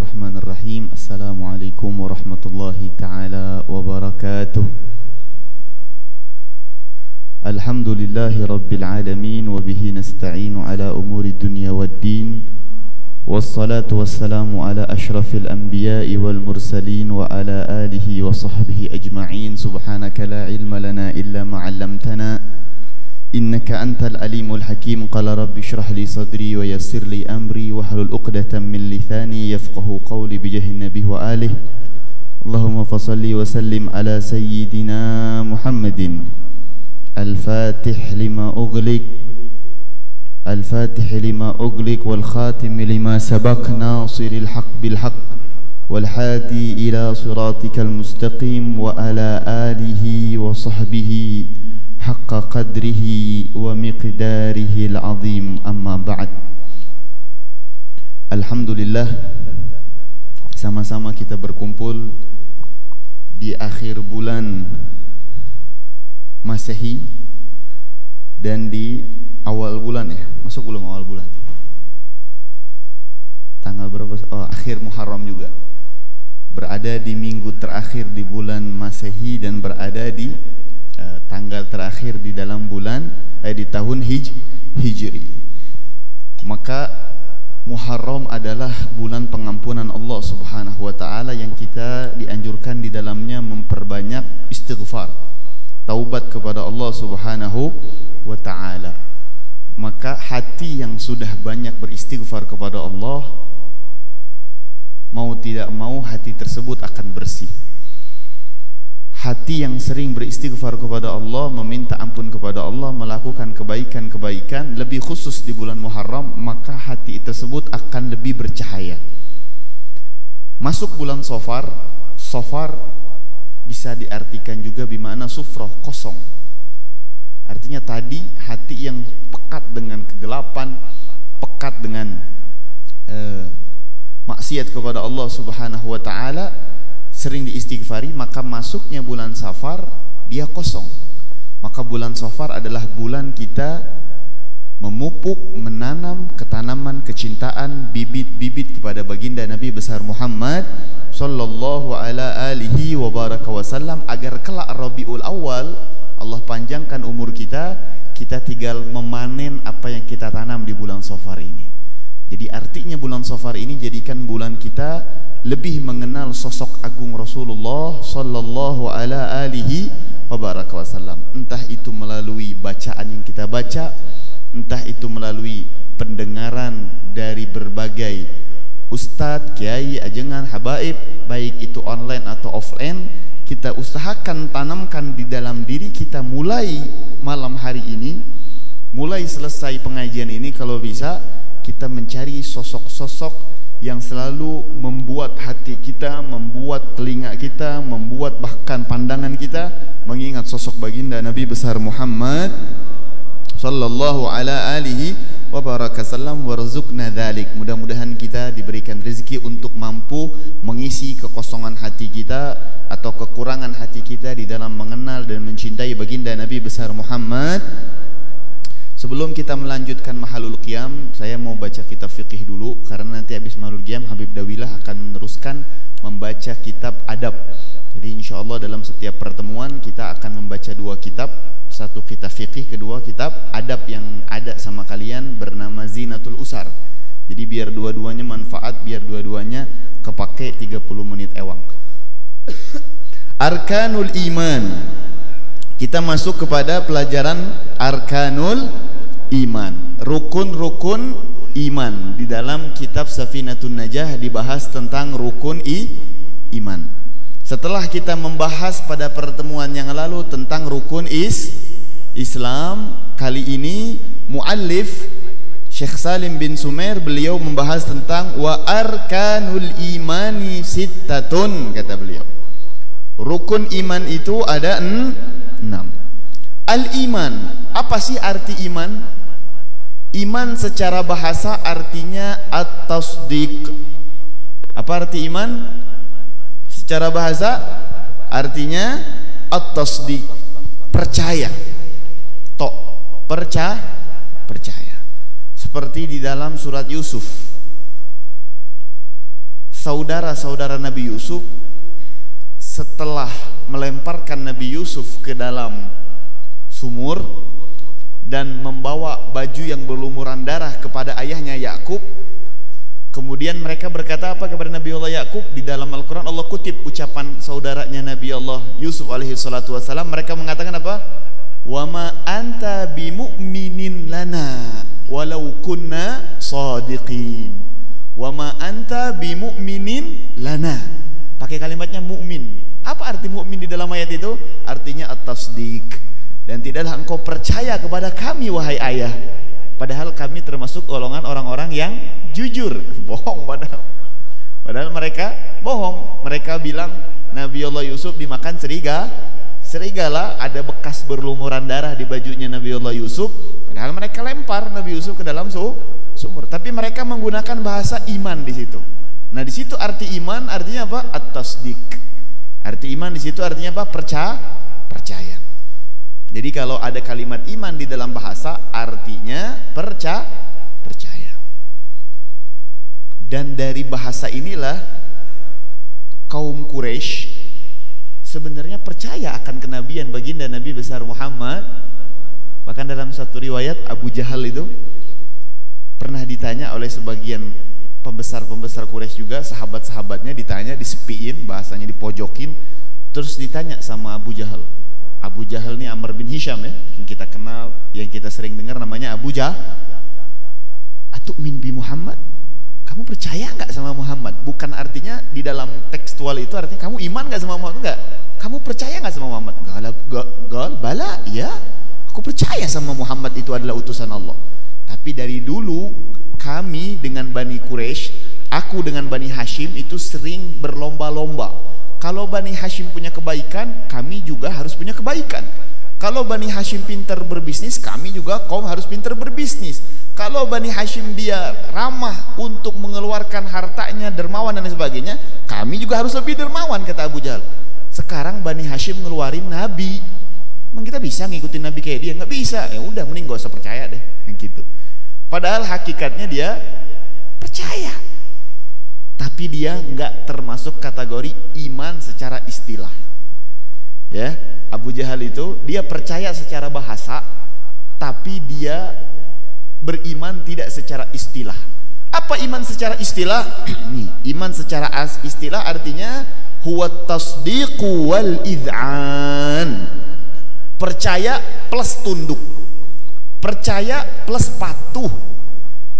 Bismillahirrahmanirrahim. Assalamualaikum warahmatullahi ta'ala wabarakatuh. Alhamdulillahi rabbil alamin. Wabihi nasta'inu ala umuri dunya waddin. Wassalatu wassalamu ala ashrafil anbiya'i wal mursalin. Wa ala alihi wa sahbihi ajma'in. Subhanaka la ilma lana illa ma'allamtana Innaka antal alimul hakim. Qala rabbi shrah li sadri wa yassir li amri wahlul uqdatan min lisani yafqahu qawli bijahi nabi wa alih. Allahumma fasalli wa sallim ala sayyidina Muhammadin al-fatih lima ughliq wal khatim lima sabaq nasiril haq bil haq wal hadi ila siratikal mustaqim wa ala alihi wa sahbihi haqqa qadrihi wa miqdarihi al-azim. Amma ba'd. Alhamdulillah, sama-sama kita berkumpul di akhir bulan Masehi dan di awal bulan, ya, masuk belum awal bulan, tanggal berapa? Oh, akhir Muharram juga. Berada di minggu terakhir di bulan Masehi dan berada di tanggal terakhir di dalam bulan di tahun Hijri. Maka Muharram adalah bulan pengampunan Allah Subhanahu wa taala yang kita dianjurkan di dalamnya memperbanyak istighfar, taubat kepada Allah Subhanahu wa taala. Maka hati yang sudah banyak beristighfar kepada Allah, mau tidak mau hati tersebut akan bersih. Hati yang sering beristighfar kepada Allah, meminta ampun kepada Allah, melakukan kebaikan-kebaikan, lebih khusus di bulan Muharram, maka hati tersebut akan lebih bercahaya. Masuk bulan Safar, Safar bisa diartikan juga bimana sufroh, kosong. Artinya tadi hati yang pekat dengan kegelapan, pekat dengan maksiat kepada Allah Subhanahu wa taala, sering diistighfari, maka masuknya bulan Safar dia kosong. Maka bulan Safar adalah bulan kita memupuk, menanam ketanaman kecintaan, bibit-bibit kepada baginda Nabi besar Muhammad sallallahu ala alihi wa baraka wasallam, agar kelak Rabiul Awal Allah panjangkan umur kita, kita tinggal memanen apa yang kita tanam di bulan Safar ini. Jadi artinya bulan Safar ini jadikan bulan kita lebih mengenal sosok agung Rasulullah sallallahu ala alihi wa baraka wasallam. Entah itu melalui bacaan yang kita baca, entah itu melalui pendengaran dari berbagai ustadz, kiai, ajengan, habaib, baik itu online atau offline, kita usahakan tanamkan di dalam diri kita mulai malam hari ini, mulai selesai pengajian ini, kalau bisa kita mencari sosok-sosok yang selalu membuat hati kita, membuat telinga kita, membuat bahkan pandangan kita mengingat sosok baginda Nabi besar Muhammad sallallahu ala alihi wa barakasallam warzuqna dzalik. Mudah-mudahan kita diberikan rezeki untuk mampu mengisi kekosongan hati kita atau kekurangan hati kita di dalam mengenal dan mencintai baginda Nabi besar Muhammad. Sebelum kita melanjutkan Mahalul Qiyam, saya mau baca kitab fikih dulu, karena nanti habis Mahalul Qiyam Habib Dawilah akan meneruskan membaca kitab adab. Jadi insya Allah dalam setiap pertemuan kita akan membaca dua kitab, satu kitab fikih, kedua kitab adab yang ada sama kalian bernama Zinatul Usar. Jadi biar dua-duanya manfaat, biar dua-duanya kepake 30 menit ewang. Arkanul Iman. Kita masuk kepada pelajaran Arkanul Iman, rukun-rukun iman. Di dalam kitab Safinatun Najah dibahas tentang rukun iman. Setelah kita membahas pada pertemuan yang lalu tentang rukun Islam, kali ini muallif Syekh Salim bin Sumer, beliau membahas tentang wa arkanul imani sittatun, kata beliau. Rukun iman itu ada 6. Al-iman, apa sih arti iman? Iman secara bahasa artinya at-tasdiq. Apa arti iman? Secara bahasa artinya at-tasdiq, percaya. Percaya. Seperti di dalam surat Yusuf. saudara-saudara Nabi Yusuf setelah melemparkan Nabi Yusuf ke dalam sumur dan membawa baju yang berlumuran darah kepada ayahnya Yakub, kemudian mereka berkata apa kepada Nabi Allah Yakub? Di dalam Al-Quran Allah kutip ucapan saudaranya Nabi Allah Yusuf alaihi salatu wassalam. Mereka mengatakan apa? Wa ma anta bimu'minin lana walau kunna shadiqin. Wa ma anta bimu'minin lana. Pakai kalimatnya mukmin. Apa arti mukmin di dalam ayat itu? Artinya at-tasdiq. Dan tidaklah engkau percaya kepada kami wahai ayah, padahal kami termasuk golongan orang-orang yang jujur. Bohong padahal mereka bohong. Mereka bilang Nabi Allah Yusuf dimakan serigala, ada bekas berlumuran darah di bajunya Nabi Allah Yusuf, padahal mereka lempar Nabi Yusuf ke dalam sumur. Tapi mereka menggunakan bahasa iman di situ. Nah, di situ arti iman artinya apa? At-tasdiq. Arti iman di situ artinya apa? Percaya. Jadi kalau ada kalimat iman di dalam bahasa artinya percaya. Dan dari bahasa inilah kaum Quraisy sebenarnya percaya akan kenabian baginda Nabi besar Muhammad. Bahkan dalam satu riwayat Abu Jahal itu pernah ditanya oleh sebagian pembesar-pembesar Quraisy juga, sahabat-sahabatnya ditanya, disepiin, bahasanya dipojokin, terus ditanya sama Abu Jahal. Abu Jahal ini Amr bin Hisham ya, yang kita kenal, yang kita sering dengar namanya Abu Jahal. Atu'min bi Muhammad? Kamu percaya nggak sama Muhammad? Bukan artinya di dalam tekstual itu artinya kamu iman nggak sama Muhammad, enggak. Kamu percaya nggak sama Muhammad? Bala, ya. Aku percaya sama Muhammad itu adalah utusan Allah. Tapi dari dulu kami dengan Bani Quraisy, aku dengan Bani Hashim itu sering berlomba-lomba. Kalau Bani Hashim punya kebaikan, kami juga harus punya kebaikan. Kalau Bani Hashim pintar berbisnis, kami juga kaum harus pintar berbisnis. Kalau Bani Hashim dia ramah untuk mengeluarkan hartanya, dermawan dan sebagainya, kami juga harus lebih dermawan, kata Abu Jahal. Sekarang Bani Hashim ngeluarin Nabi, emang kita bisa ngikutin Nabi kayak dia? Nggak bisa. Ya udah, mending gak usah percaya deh, gitu. Padahal hakikatnya dia percaya, tapi dia nggak termasuk kategori iman secara istilah. Ya, Abu Jahal itu dia percaya secara bahasa, tapi dia beriman tidak secara istilah. Apa iman secara istilah? Nih, iman secara istilah artinya huwa tasdiqu wal id'an. Percaya plus tunduk, percaya plus patuh,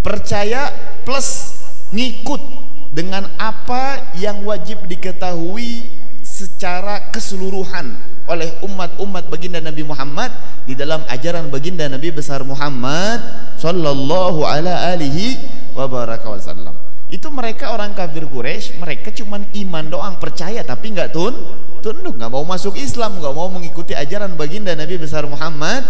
percaya plus ngikut dengan apa yang wajib diketahui secara keseluruhan oleh umat-umat baginda Nabi Muhammad di dalam ajaran baginda Nabi besar Muhammad sallallahu alaihi wa baraka wasallam. Itu mereka orang kafir Quraisy, mereka cuman iman doang, percaya tapi nggak tunduk, nggak mau masuk Islam, nggak mau mengikuti ajaran baginda Nabi besar Muhammad.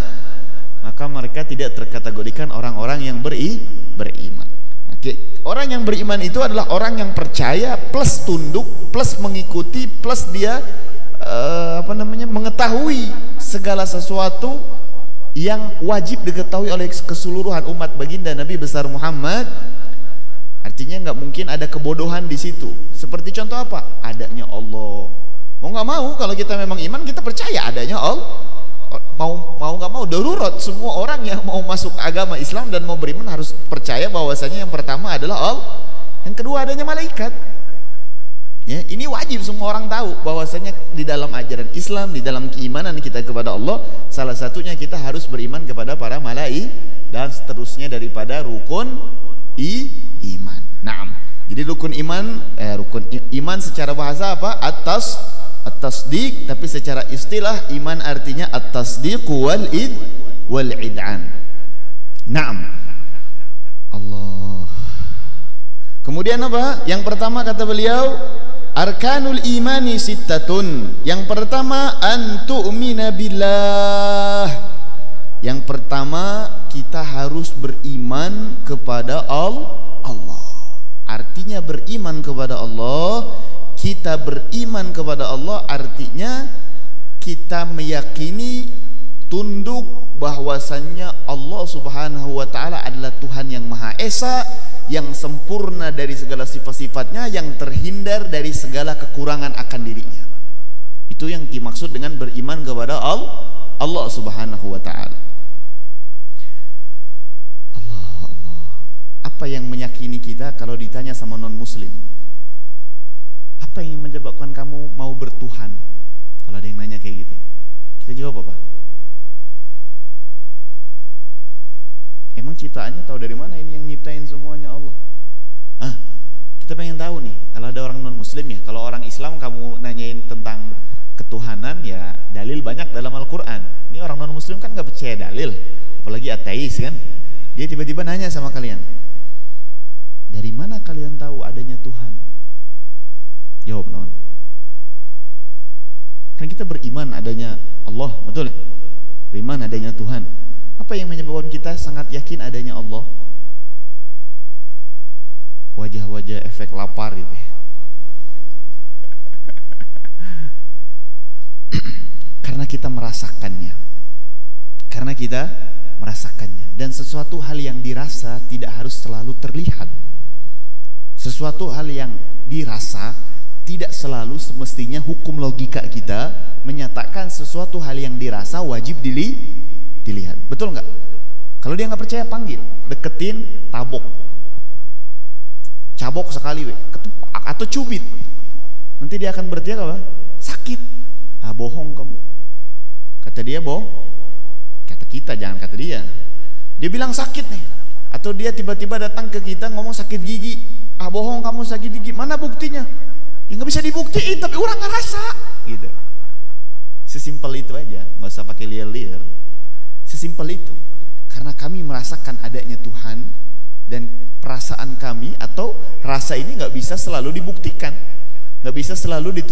Maka mereka tidak terkategorikan orang-orang yang beriman. Oke, orang yang beriman itu adalah orang yang percaya plus tunduk plus mengikuti plus dia mengetahui segala sesuatu yang wajib diketahui oleh keseluruhan umat baginda Nabi besar Muhammad. Artinya nggak mungkin ada kebodohan di situ. Seperti contoh apa? Adanya Allah. Mau nggak mau, kalau kita memang iman, kita percaya adanya Allah. Mau nggak mau, darurat semua orang yang mau masuk agama Islam dan mau beriman harus percaya bahwasanya yang pertama adalah Allah, yang kedua adanya malaikat. Ya, ini wajib semua orang tahu bahwasanya di dalam ajaran Islam, di dalam keimanan kita kepada Allah, salah satunya kita harus beriman kepada para malaikat dan seterusnya daripada rukun iman. Naam. Jadi rukun iman secara bahasa apa? At-tasdiq, tapi secara istilah iman artinya at-tasdiq wal id'an. Naam. Allah. Kemudian apa? Yang pertama kata beliau, arkanul imani sittatun. Yang pertama an tu'mina billah. Yang pertama kita harus beriman kepada Allah. Artinya beriman kepada Allah, kita beriman kepada Allah artinya kita meyakini tunduk bahwasannya Allah Subhanahu wa taala adalah Tuhan yang Maha Esa, yang sempurna dari segala sifat-sifatnya, yang terhindar dari segala kekurangan akan dirinya. Itu yang dimaksud dengan beriman kepada Allah Subhanahu wa ta'ala. Allah. Apa yang meyakini kita kalau ditanya sama non muslim, apa yang menyebabkan kamu mau bertuhan? Kalau ada yang nanya kayak gitu, kita jawab apa? Emang ciptaannya tahu dari mana? Ini yang nyiptain semuanya Allah. Kita pengen tahu nih, kalau ada orang non muslim ya. Kalau orang Islam kamu nanyain tentang ketuhanan, ya dalil banyak dalam Al-Quran. Ini orang non muslim kan gak percaya dalil, apalagi ateis kan. Dia tiba-tiba nanya sama kalian, dari mana kalian tahu adanya Tuhan? Jawab non. Kan kita beriman adanya Allah, betul? Beriman adanya Tuhan. Apa yang menyebabkan kita sangat yakin adanya Allah? Wajah-wajah efek lapar gitu ya. Karena kita merasakannya. Dan sesuatu hal yang dirasa tidak harus selalu terlihat. Sesuatu hal yang dirasa tidak selalu semestinya hukum logika kita menyatakan sesuatu hal yang dirasa wajib dilihat. Betul nggak? Kalau dia nggak percaya, panggil, deketin, tabok, cabok sekali atau cubit. Nanti dia akan berteriak apa? Sakit. Bohong kamu. Kata dia kata kita, jangan kata dia. Dia bilang sakit nih. Atau dia tiba-tiba datang ke kita ngomong sakit gigi. Bohong kamu sakit gigi. Mana buktinya? Ya nggak bisa dibuktiin, tapi orang ngerasa gitu. Sesimpel itu aja, nggak usah pakai liar-liar. Sesimpel itu. Karena kami merasakan adanya Tuhan, dan perasaan kami atau rasa ini nggak bisa selalu dibuktikan, nggak bisa selalu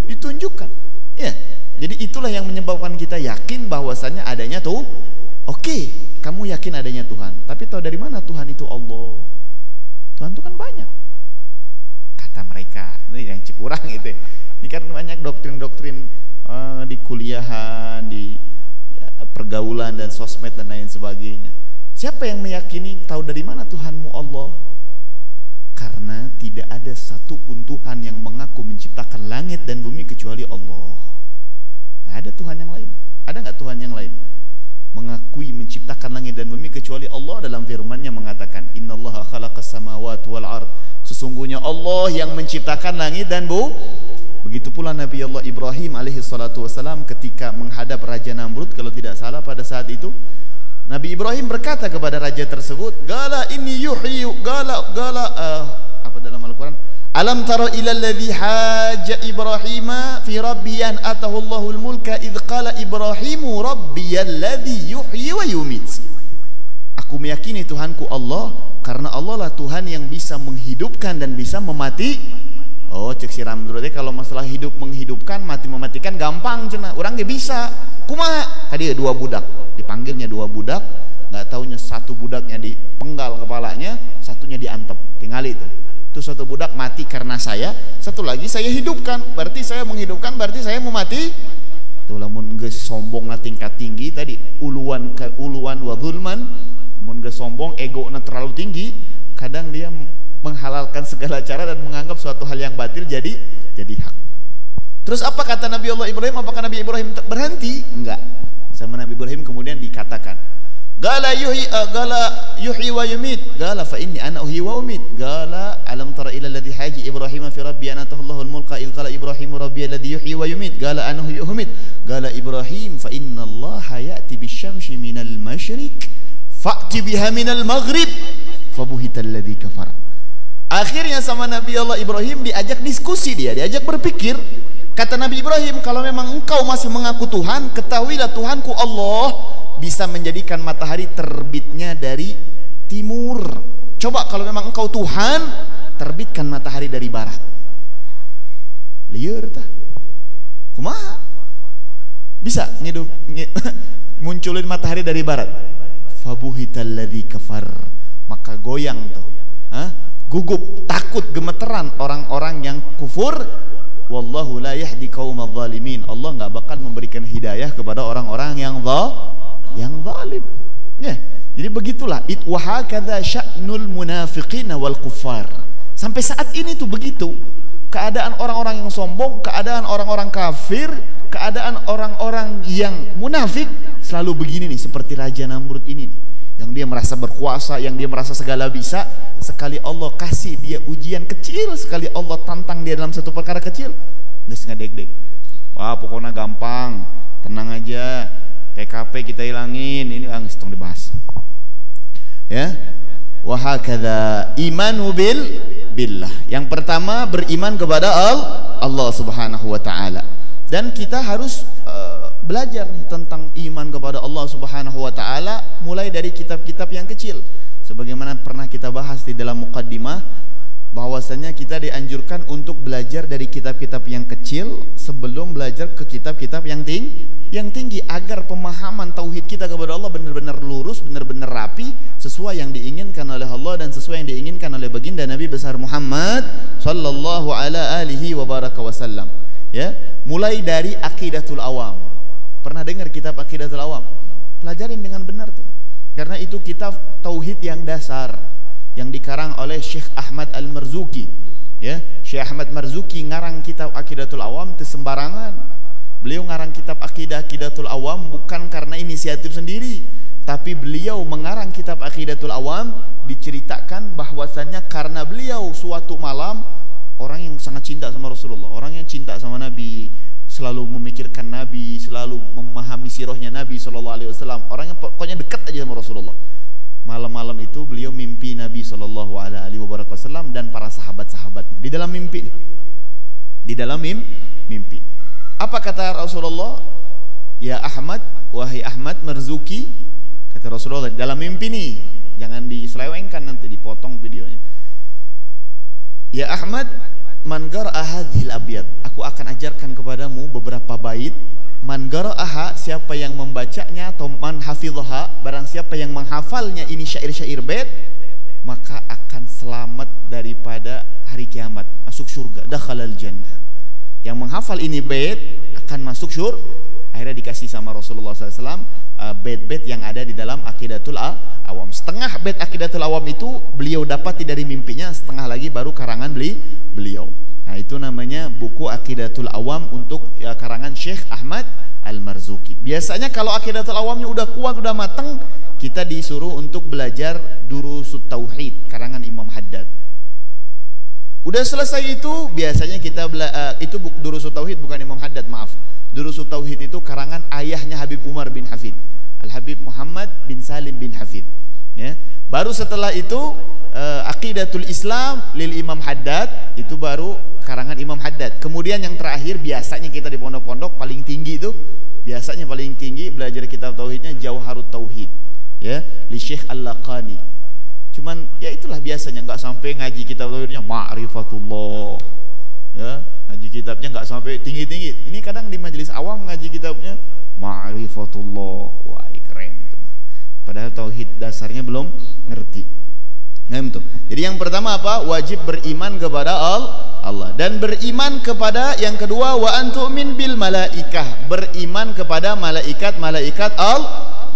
ditunjukkan. Ya, jadi itulah yang menyebabkan kita yakin bahwasannya adanya tuh. Oke, kamu yakin adanya Tuhan, tapi tahu dari mana Tuhan itu Allah? Tuhan itu kan banyak. Kata mereka, ini yang kurang itu. Ini kan banyak doktrin-doktrin di kuliahan, di pergaulan dan sosmed dan lain sebagainya. Siapa yang meyakini tahu dari mana Tuhanmu Allah? Karena tidak ada satupun Tuhan yang mengaku menciptakan langit dan bumi kecuali Allah. Gak ada Tuhan yang lain. Ada gak Tuhan yang lain mengakui menciptakan langit dan bumi kecuali Allah? Dalam firman-Nya mengatakan, Innallaha khalaqas samawati wal ard. Sesungguhnya Allah yang menciptakan langit dan bumi. Begitu pula Nabi Allah Ibrahim alaihi salatu wasalam ketika menghadap Raja Namrud, kalau tidak salah pada saat itu, Nabi Ibrahim berkata kepada raja tersebut, Gala ini yuhyi, apa dalam Al-Quran? Alam tara ila alladhi haja Ibrahima fi rabbi an atahu Allahul mulka idh qala Ibrahimu rabbiyalladhi yuhyi wa yumit. Aku meyakini Tuhanku Allah karena Allah lah Tuhan yang bisa menghidupkan dan bisa memati. Cek si Ramdrode kalau masalah hidup menghidupkan, mati mematikan gampang cenah. Orang gak bisa. Kumaha? Tadi dua budak, dipanggilnya dua budak, nggak taunya satu budaknya dipenggal kepalanya, satunya diantep. Tinggal itu satu budak mati karena saya, satu lagi saya hidupkan, berarti saya menghidupkan, berarti saya mau mati. Tuh lamun geus sombong na tingkat tinggi tadi, uluan wa zulman, mun geus sombong ego na terlalu tinggi, kadang dia menghalalkan segala cara dan menganggap suatu hal yang batil jadi hak. Terus apa kata Nabi Allah Ibrahim? Apakah Nabi Ibrahim berhenti? Enggak. Sama Nabi Ibrahim kemudian dikatakan, Gala yuhyi wa yumit. Gala fa inni ana uhyi wa umit. Gala alam tara ila alladhi haji Ibrahim fi rabbi an atahu Allahul mulka idh qala Ibrahim rabbi alladhi yuhyi wa yumit. Gala ana uhyi wa umit. Gala Ibrahim fa inna Allah ya'ti bisyamsi minal masyriq fa'ti biha minal maghrib fabuhita alladhi kafar. Akhirnya sama Nabi Allah Ibrahim diajak diskusi, diajak berpikir. Kata Nabi Ibrahim, kalau memang engkau masih mengaku Tuhan, ketahuilah Tuhanku Allah bisa menjadikan matahari terbitnya dari timur. Coba kalau memang engkau Tuhan, terbitkan matahari dari barat. Liar tah. Kumaha? Bisa munculin matahari dari barat. Fabuhital ladzi kafar. Maka goyang tuh. Gugup, takut, gemeteran orang-orang yang kufur. Wallahu la yahdi qaumadz zalimin. Allah enggak bakal memberikan hidayah kepada orang-orang yang zalim. Ya. Jadi begitulah wa hakadza sya'nul munafiqina wal kuffar. Sampai saat ini tuh begitu keadaan orang-orang yang sombong, keadaan orang-orang kafir, keadaan orang-orang yang munafik selalu begini nih, seperti Raja Namrud ini nih, yang dia merasa berkuasa, yang dia merasa segala bisa. Sekali Allah kasih dia ujian kecil, sekali Allah tantang dia dalam satu perkara kecil, nggak deg-deg. Wah pokoknya gampang, tenang aja, PKP kita hilangin, ini angst tong dibahas. Ya, wa hakadza imanu billah. Yang pertama beriman kepada Allah Subhanahu wa taala. Dan kita harus belajar nih tentang iman kepada Allah Subhanahu wa taala mulai dari kitab-kitab yang kecil. Sebagaimana pernah kita bahas di dalam muqaddimah, bahwasanya kita dianjurkan untuk belajar dari kitab-kitab yang kecil sebelum belajar ke kitab-kitab yang tinggi agar pemahaman tauhid kita kepada Allah benar-benar lurus, benar-benar rapi, sesuai yang diinginkan oleh Allah dan sesuai yang diinginkan oleh baginda Nabi besar Muhammad sallallahu ala alihi wa baraka wasallam. Ya, mulai dari Aqidatul Awam. Pernah dengar kitab Aqidatul Awam? Pelajarin dengan benar tuh. Karena itu kitab tauhid yang dasar yang dikarang oleh Syekh Ahmad Al-Marzuki. Ya, Syekh Ahmad Marzuki ngarang kitab Aqidatul Awam itu sembarangan. Beliau ngarang kitab Aqidatul Awam bukan karena inisiatif sendiri, tapi beliau mengarang kitab Aqidatul Awam diceritakan bahwasannya karena beliau suatu malam, orang yang sangat cinta sama Rasulullah, orang yang cinta sama Nabi, selalu memikirkan Nabi, selalu memahami sirahnya Nabi SAW, orang yang pokoknya dekat aja sama Rasulullah. Malam-malam itu beliau mimpi Nabi SAW dan para sahabat-sahabatnya di dalam mimpi. Di dalam mimpi. Apa kata Rasulullah? Ya Ahmad, wahai Ahmad Marzuki, kata Rasulullah dalam mimpi nih, jangan diselewengkan nanti dipotong videonya. Ya Ahmad, man qara'a hadhil abyad, aku akan ajarkan kepadamu beberapa bait. Man qara'aha, siapa yang membacanya, atau man hafidhaha, barang siapa yang menghafalnya ini syair-syair bait, maka akan selamat daripada hari kiamat, masuk surga, dakhalal jannah. Yang menghafal ini bait akan masuk surga. Akhirnya dikasih sama Rasulullah SAW bait-bait yang ada di dalam Aqidatul Awam. Setengah bait Aqidatul Awam itu beliau dapati dari mimpinya, setengah lagi baru karangan beliau. Nah itu namanya buku Aqidatul Awam untuk karangan Syekh Ahmad Al-Marzuki. Biasanya kalau Aqidatul Awamnya udah kuat, udah mateng, kita disuruh untuk belajar Durusut Tauhid karangan Imam Haddad. Udah selesai itu, biasanya kita itu Durusut Tauhid bukan Imam Haddad, maaf. Durusut Tauhid itu karangan ayahnya Habib Umar bin Hafid, Al-Habib Muhammad bin Salim bin Hafid. Ya. Baru setelah itu Aqidatul Islam lil Imam Haddad, itu baru karangan Imam Haddad. Kemudian yang terakhir biasanya kita di pondok-pondok paling tinggi itu, biasanya paling tinggi belajar kitab tauhidnya Jauharut Tauhid, ya, li Syekh Al-Laqani. Cuman ya itulah biasanya, nggak sampai ngaji kitab tauhidnya Ma'rifatullah, ya, ngaji kitabnya nggak sampai tinggi-tinggi. Ini kadang di majelis awam ngaji kitabnya Ma'rifatullah, wah keren itu. Padahal tauhid dasarnya belum ngerti. Nah, itu. Jadi yang pertama apa? Wajib beriman kepada Allah, dan beriman kepada yang kedua wa antu'min bil malaikah, beriman kepada malaikat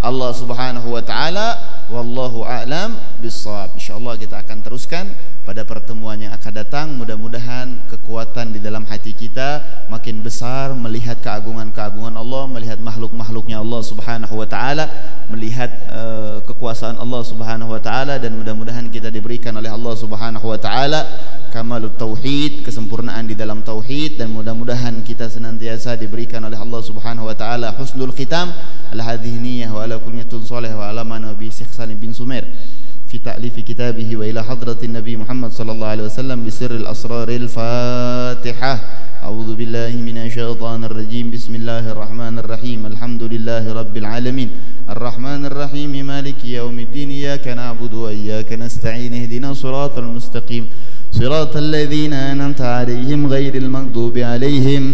Allah Subhanahu wa taala. Wallahu a'lam bissawab. Insyaallah kita akan teruskan pada pertemuan yang akan datang. Mudah-mudahan kekuatan di dalam hati kita makin besar melihat keagungan-keagungan Allah, melihat makhluk-makhluknya Allah Subhanahu wa taala, melihat kekuasaan Allah Subhanahu wa taala, dan mudah-mudahan kita diberikan oleh Allah Subhanahu wa taala kamalut tauhid, kesempurnaan di dalam tauhid, dan mudah-mudahan kita senantiasa diberikan oleh Allah Subhanahu wa taala husnul khitam ala hadhihi niyyah wa ala kulliyatun salih wa ala nabi Syekh Salim bin Sumair fi ta'lif kitabih wa ila hadratin Nabi Muhammad sallallahu alaihi wasallam bi sirril asraril Fatihah. A'udzu billahi minasyaitonir rajim. Bismillahirrahmanirrahim. Alhamdulillahi rabbil alamin. Arrahmanir rahim. Maliki yaumiddin. Iyyaka na'budu wa iyyaka nasta'in. Ihdinas siratal mustaqim. صراط الذين أنعمت عليهم غير المغضوب عليهم